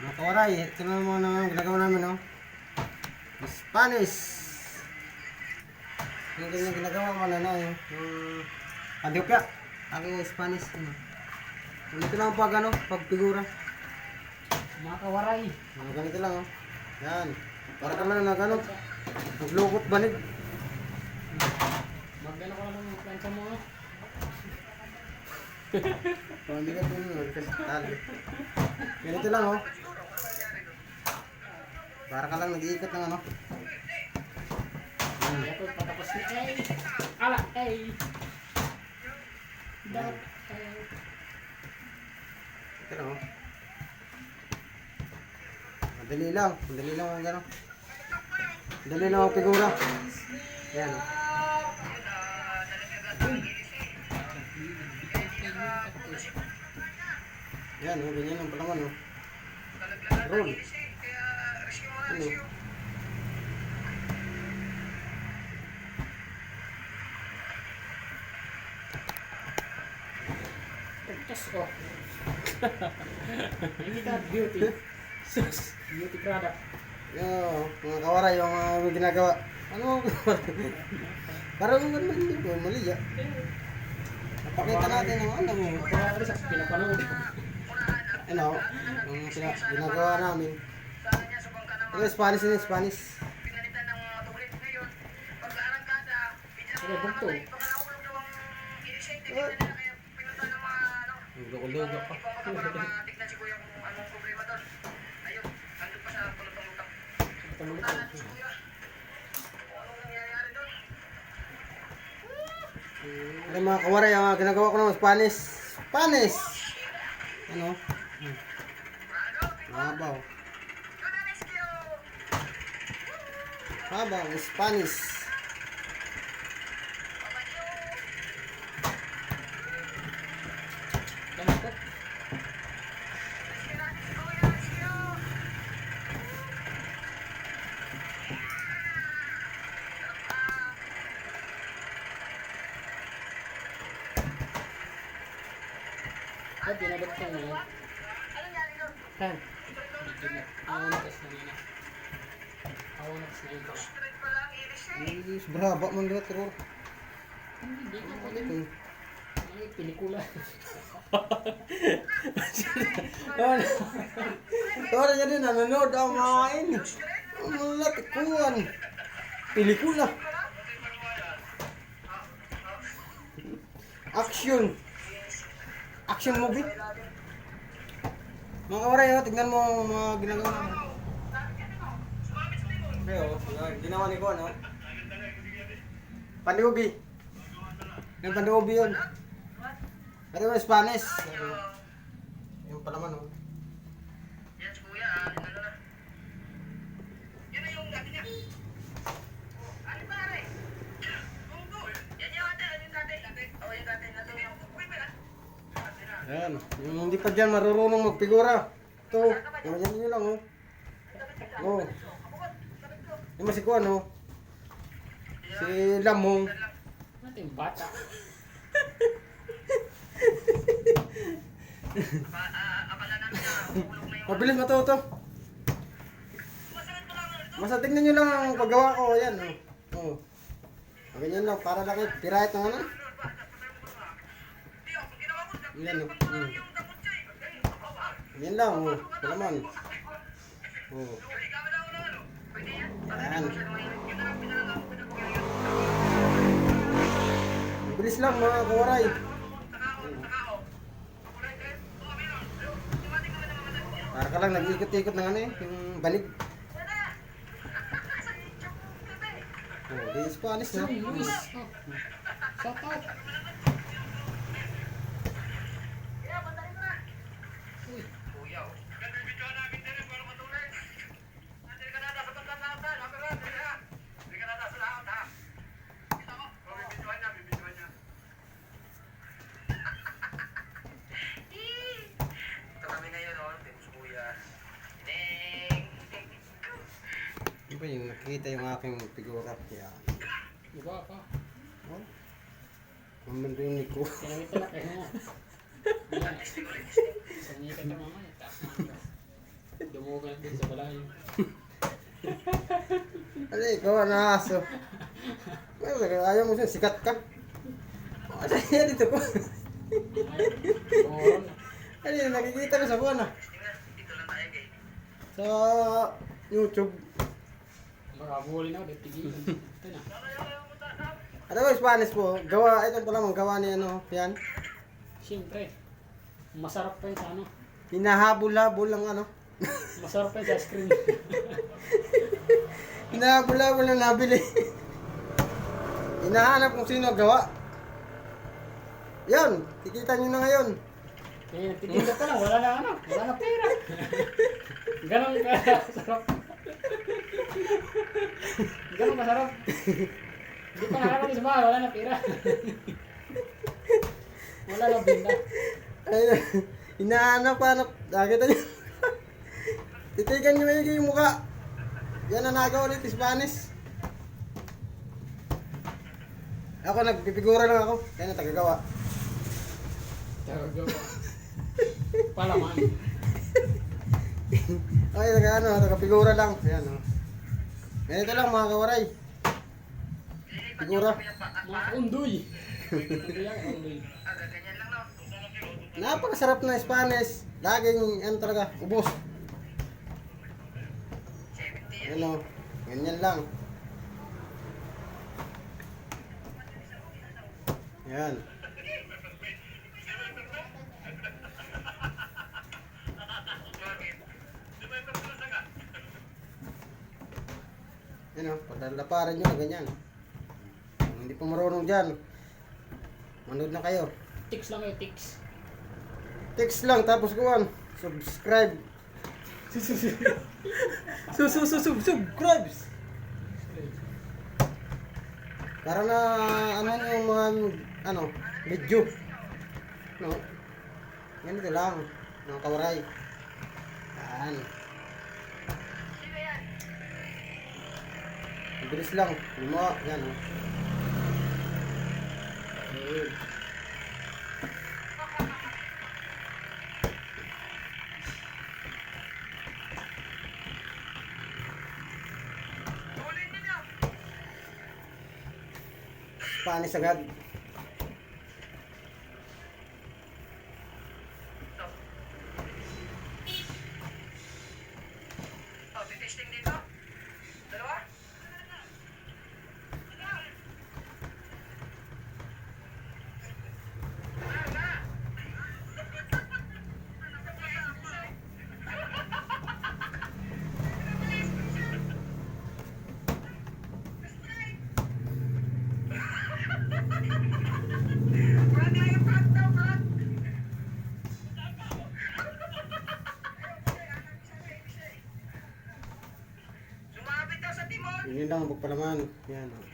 Mga kawaray, tingnan mo na yung ginagawa namin, no? Spanish. Yung ganyan ginagawa ko na na, yung Adiopya. Aking Spanish, ano? Ganito lang pag, ano, pag figura. Mga kawaray. Ganito lang, oh. Yan. Para ka lang nag, ano, naglukot banig. Magdala ko lang ng plancha mo. Kung hindi ka puno, kasi tali. Ganito lang, oh. Para ka lang nag-iikot ng, ano. Ito patapos ni A. Ala, A. Dapat A. Ito lang, oh. Madali lang ang gano'n. Madali lang ang figura. Yan, oh. Yan, oh, ganyan ang palaman, oh. Roll. Ano? Pagkas ko. Hindi ka beauty. Sus. Beauty product. Yo, mga kawaray, yung mga ginagawa. Ano? Parang ano hindi ko, mali, ah. Napakita natin ang ano mo. Kawaray sa pinapanood. Ano? Yung ginagawa namin. Ito, Spanish din, Spanish. Ano bugto? Lugo-lugo pa. Ano mga kawaray, ang ginagawa ko ng Spanish. Spanish! Ano? Mabaw. Mabaw, Spanish. Tama ko. Ay, binabot ko na yan. Han. Awanak na nila. Awanak na nila. Braba man dito, pero. Hindi ka pa din. Ay, pelikula. Tora niya din, nanonood ang main. Ang latikuan. Pelikula. Action. Action movie. Mga kawaray, oh, tignan mo ang mga ginagawa namin. Okay, oh, ginawa ni Juan, oh. Pandiubi. Yung pandiubi yun. Pero yung Spanish. Yung palaman, oh. Yan si Kuya, ano na. Yan na yung dati niya. Ano pare? Tungkol. Yan yung ate, ano yung dati? Oo, yung dati. Nandun yung kukuy ba yan? Ayan. Yung hindi pa dyan marurunong magfigura. Ito. Ganyan nyo lang, oh. Oh. Yung masikuan, oh. Si Lamong. Natin bata. Akala namin na hulog na yung... Mabilis matuto. Masakit mo lang ano ito? Basta tingnan nyo lang ang paggawa ko. Yan, oh. Oh. Ganyan lang. Para lang kayo pirahit ng ano. Hindi ako, ginawa ko. Yan, oh. Yung damot siya eh. Yan lang, oh. Palaman. Oh. Ikaw na ako ng ano. Pwede yan? Yan. Yun na lang pinalalang ko na Mabilis lang, mga kawaray. Para ka lang nag-ikot-ikot ng ano eh. Yung balig. Oh, di Spanish na. Luis. Oh. Shout out. Uy. Kuya, oh. Ganda yung video namin din eh, para matuloy. Hindi ka nata sa pagkatao tayo. Hindi ka nata sa lahat, ha? Kita mo? Bibidyohan niya, bibidyohan niya. Ito kami ngayon, oh. Team Kuya. Ding! Ano ba yung nakita yung aking figura? Yan. Diba pa? Oh. Ang mandinig ko. Kaya ito lang kayo mo. Yan. Sangitan ka mamaya. Taas na ito. Pangit din sa balayo. Ano ikaw na aso? Ayaw mo siya, sikat ka. Ano yan dito ko? Oo. Ano yun, nakikita ko sa buwan ah. Tingnan, dito lang tayo kay. Sa YouTube. Makabuli na ako, tigilan. Ito na. Ano ba Spanish po? Gawa, ito pala mong gawa ni ano, yan. Siyempre. Masarap pa yun sa ano. Hinahabol-habol lang ano. Masarap pa yun sa screen. Hinahabol-habol lang nabili. Hinahanap kung sino gawa. Yan, kikita nyo na ngayon. Kaya nagtitinda pa lang, wala na ano. Wala na pera. Ganon ka sarap. Ganon kasarap. Hindi pa nakarating sa bahay, wala na pera. Wala na binda. Ayun, hinahanap-hanap. Nakita nyo. Titigan nyo yung mukha. Yan ang nagawa ulit, Spanish. Ako, nagpipigura lang ako. Kaya na tagagawa. Tagagawa. Palaman. Okay, tagapigura lang. Ayan, oh. Ganito lang mga kawaray. Figura. Mga undoy. Undoy yan, undoy. Aga, ganyan lang, no? Napakasarap na Spanish. Laging, ano talaga, ubos. 70 yan. Ano, ganyan lang. Yan. Ano, padalaparan nyo, ganyan. Kung hindi pa marunong dyan, manood na kayo. Tics lang yun, tics. Text lang, tapos kuwan, subscribe. Subscribe. Para na, ano yung mga, ano, video. No? Ganito lang, mga kawaray. Yan. Sino yan? Bilis lang, lima, yan oh. Ayun. Tulin ninyo. Spanish agad. Oh, titesting dito. Dalawa? Brad, yung Brad daw, Brad. Sumabit daw sa timon. Yun lang, pagpalaman. Yan oh.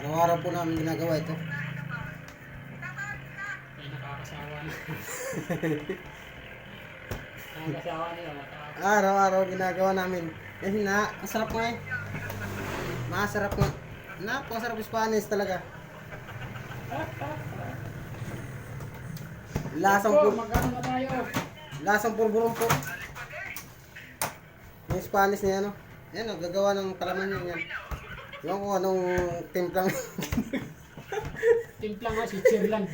Araw-araw po namin ginagawa ito. Ay, nakakasawa na. Nakakasawa nila, nakakasawa. Araw-araw ginagawa namin. Eh na, ang sarap nga eh. Masarap nga. Napakasarap Spanish talaga. Lasang Po, pul magkano na tayo? lasang pulburon po. Yung Spanish niya ano. Yan oh, gagawa ng palaman niya yan. Yung kung anong timplang. Timplang nga si Chirlan.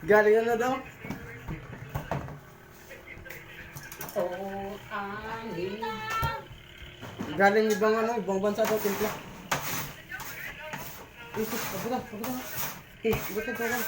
Galing na daw. Oh, angin. Galing ibang ano, ibang bansa daw timpla. Eh, wag na, wag na. Eh, wag ka daw.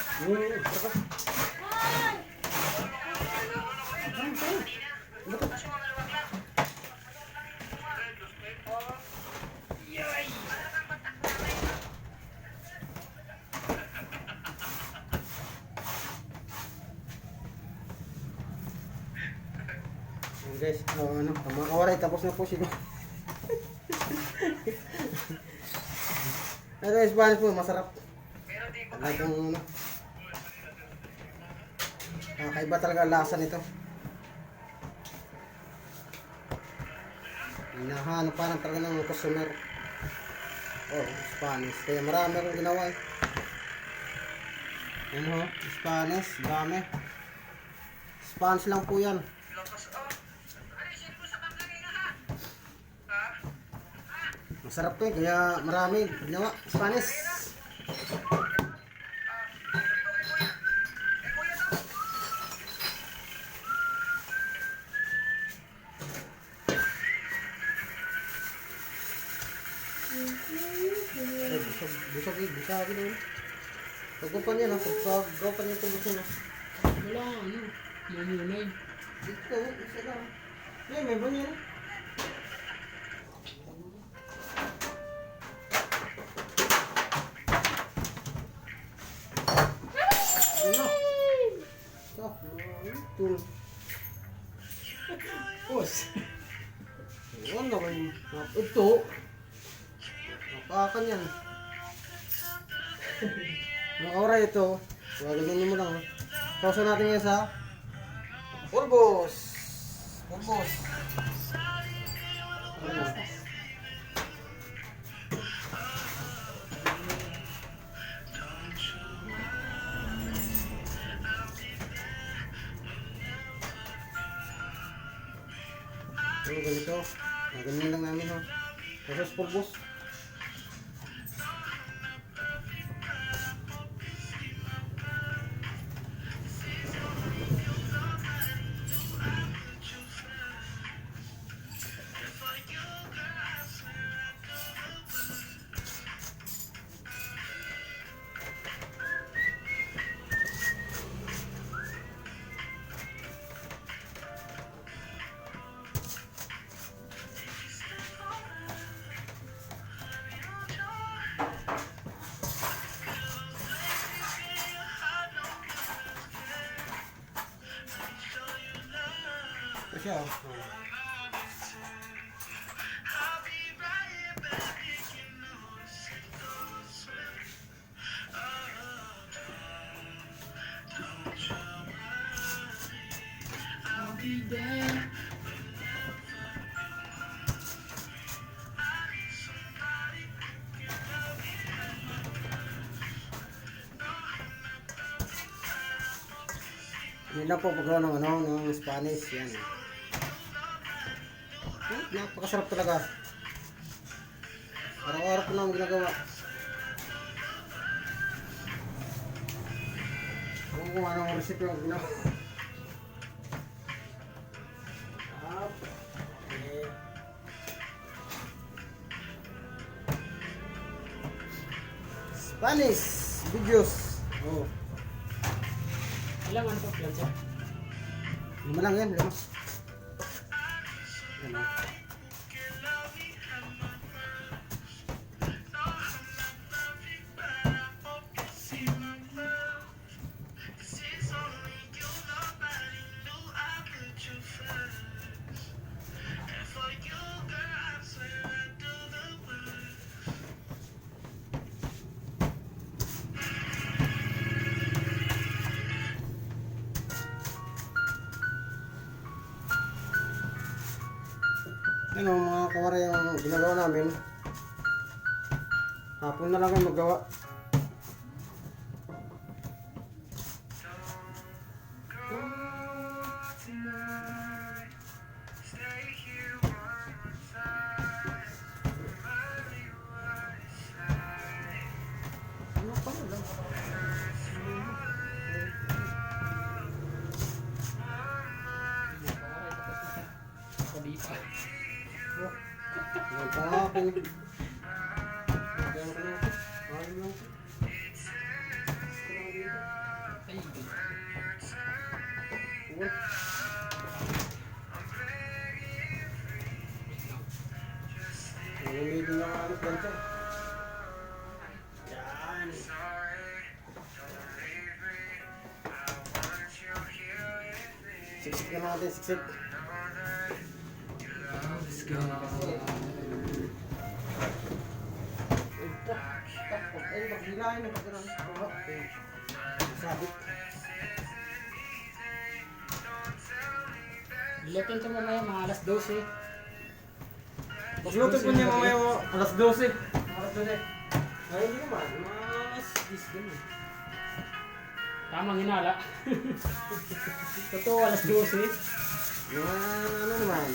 Guys, ano, mga kawaray, tapos na po siya. Ano yung Spanish po, masarap. Pero di ko Talagang ano. Kakaiba talaga ang lasa nito. Hinahanap parang talaga ng customer. Oh, Spanish. Kaya marami akong ginawa eh. Ano ho, Spanish, dami. Spans lang po yan. Lakas ah. Alisin mo sa bangkay na ha. Ha? Masarap to eh, kaya marami. Ginawa, Spanish. Ay, busog eh, busog eh. Pagkupan niya na, pagkupan niya itong gusto na. Wala, ano, mamunay. Dito, isa lang. May banyan. Ano? Ito, tool. Pus. Ano ba yun? Ito. Napakan yan. Nakora ito. Gaganyan mo lang. Pausa natin yan sa pulbos. Pulbos. Ganito. Ganyan lang namin ha. Tapos pulbos. Ito siya oh. I'll be there. Yan lang po paggawa ng ng Spanish. Yan. Napakasarap talaga. Araw-araw ko lang ginagawa. Kung anong recipe yung ginagawa. Okay. Spanish videos. Oh. Ilang ano pa plancha? 5 lang yan, 5. Yan. Ano mga kawara yung ginagawa namin. Hapon na lang kayo maggawa. Ano pa lang? Palipa. Ang pangapin. Ayun lang. Ay, Uy. Nalilito na ako plancha. Yan. Siksik na natin, siksik. let's go. Ay, paghilahin na pagkaroon. Sabit. Lutin ito mamaya mga alas 12. Pagluto po niya mamaya mo, alas 12. Alas 12. Ay, hindi naman. Mas 10 din. Tamang hinala. Totoo, alas 12. Mga ano naman.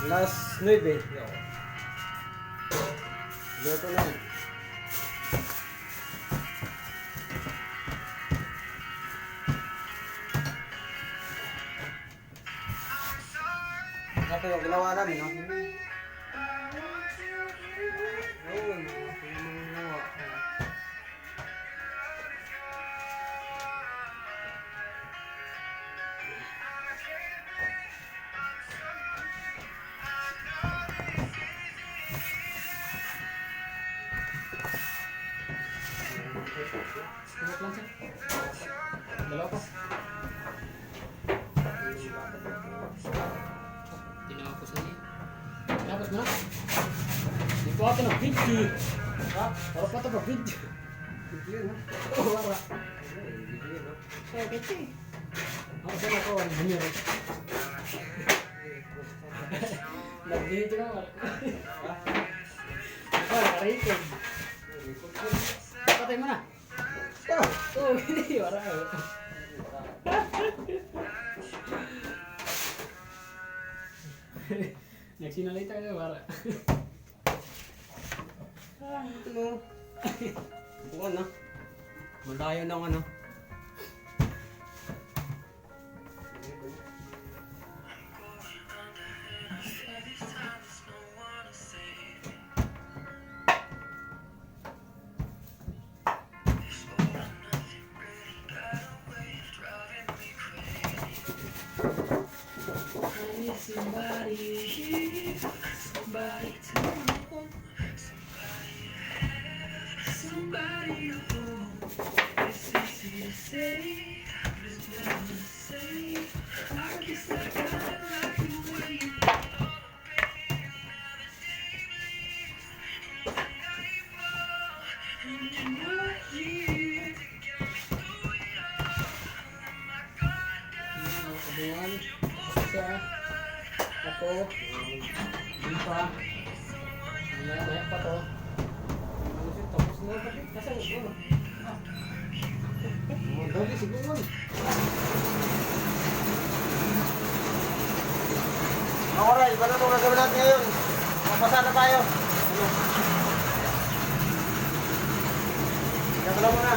Last 9. Luto na. Ito yung ginawa namin, no? Ayun, yung ginawa. Tulog lang siya. Dalawa pa. Tinapos na niya. Tinapos mo na? Di po ako nag-video. Ha? Para pa ito mag-video. Bigyan, no? Oo, wala. Bigyan, no? Eh, kasi. Ako sa ako, ang bumiro. Nag-video ka wala. Naka-rated. Patay mo na. Oo, hindi. Wala. Nagsinalita ka, wala. Ano? Bukan na. Malayo ng ano. Somebody here, somebody to know, somebody to hold. It's easy to say, but it's never the same. I guess I kinda like the way you and you're not here. Kabuhan, isa, ako, hindi pa. Maya pa to. Tapos na. Kasi, ano? Dali, siguro. Alright, ano nung gagawin natin ngayon? Mapasa na tayo. Ano? Gagalaw mo na.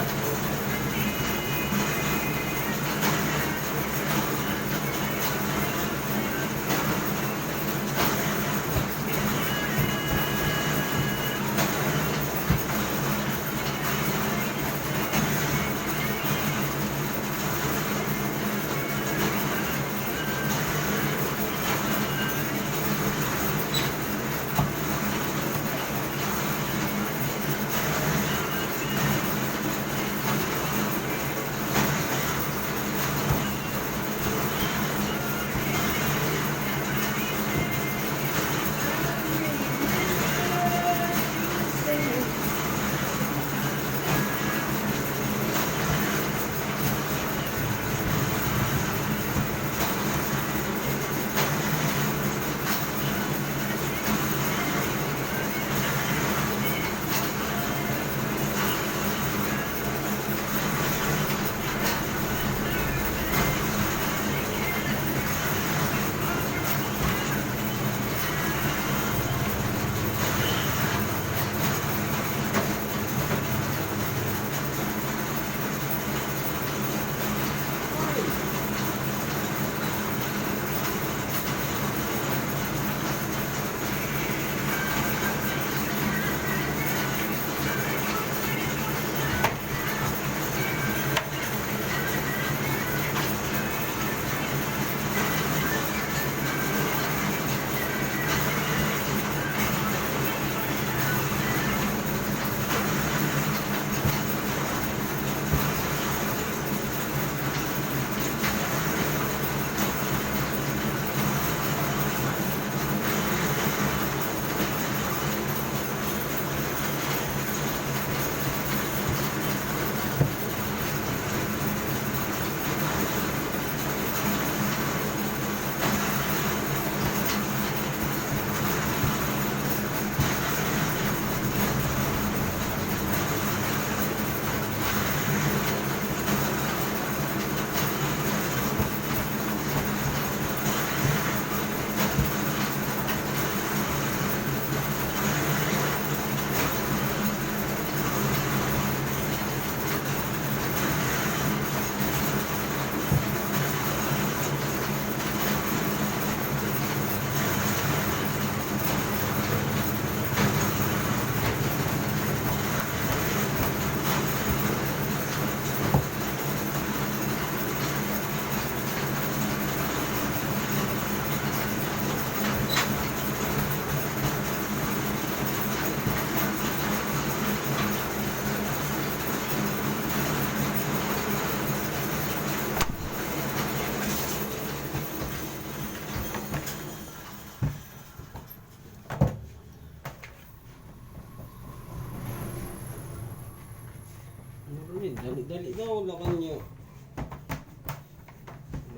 Dali-dali daw lang kanya.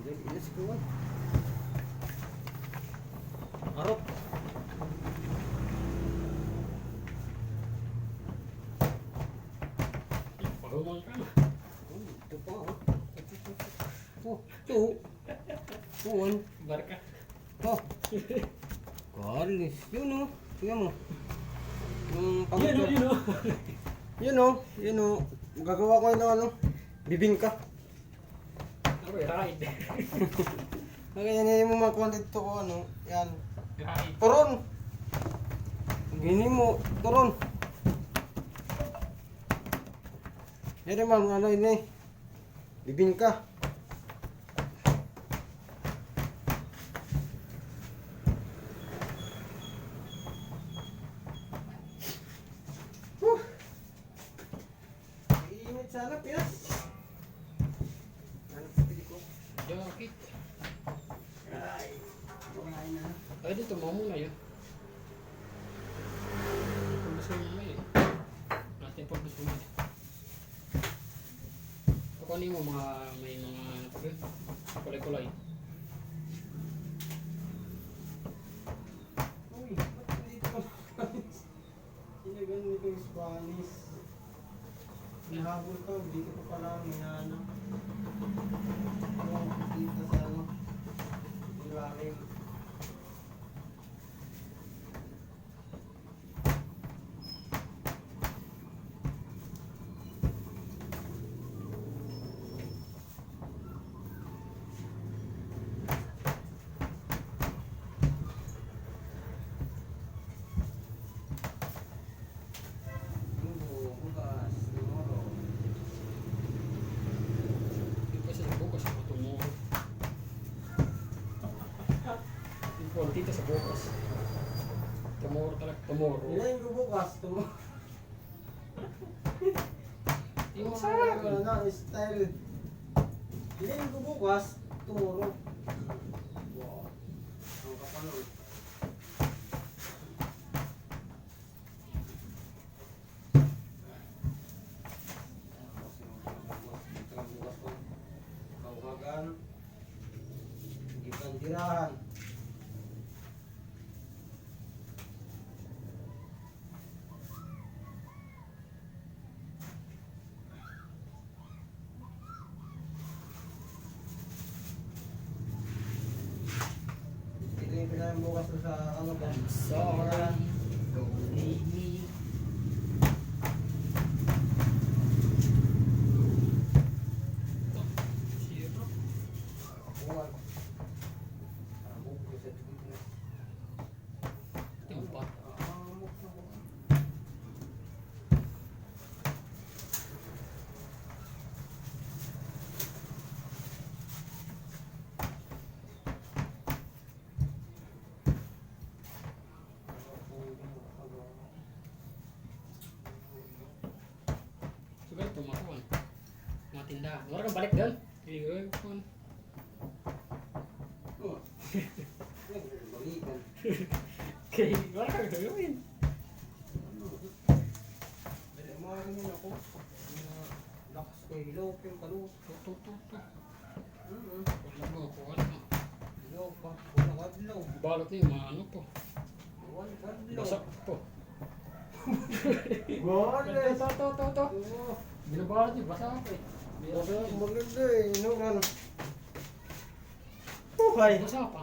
Dali na si Kuwan. Arop. Pahumang ka na. Ito pa oh. Ito. Kuwan. Barka. Oh. Kalis. Yun oh. Tingnan mo. Yung Yan o, yun o. Yun oh. Yun oh. Gagawa ko ng ano. Bibingka. Ako yung ride. Kaya mo mga content to ko ano. Yan. Ride. Turon. Gini mo. Turon. Yan naman ano ini. Bibingka. Init sana Pinas. Ano sa pili ko? Jakit. Ay. Kumain na. Ay, dito mo muna yun. Pagbuso mo na yun. Natin pagbuso mo. Kukunin mo mga, may mga kulay-kulay. Uy, ba't dito ka Spanish? Sinagan mo itong Spanish. Nahabol ka, dito pa pala may ano. Dito sa ano. Ilalim. Bukas, tomorrow. Dito kasi sa bukas, matumuro. Dito sa bukas. Tumuro talaga, tumuro. Ilayin ko bukas, tomorrow. Yung Sa ano na, style. Ilayin ko bukas, tomorrow. Wow. Ang kapanood. Kauhagan. Gipandirahan. Ilayin ko na lang bukas sa ano ba? Sorry. Don't leave me. Sira. Buwan. Amok ko sa tubig na. Timpa. Amok na ko. Sugal, tumakuan. Mga tindahan. Wala kang balik doon. Iya, kuan. Oh. Balikan. Okay, wala kang gagawin. Dali mo rin ako. Lakas ko ilaw yung kalus. Tuh. Mm-hmm. Wala mo, kuan mo. Ilaw pa. Wala ka ilaw. Balot niya, maano po. Wala ka ilaw. Basak po. Wala. To. Oo. Binabalot niya, basak po eh. Wala. Maganda eh. Inuran. Buhay. Basak pa.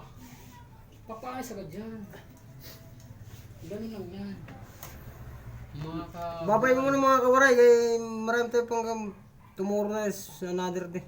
Papayas agad dyan. Ganun lang yan. Mga ka... Babay mo muna mga kawaray. Kaya marami tayo pang tomorrow na is another day.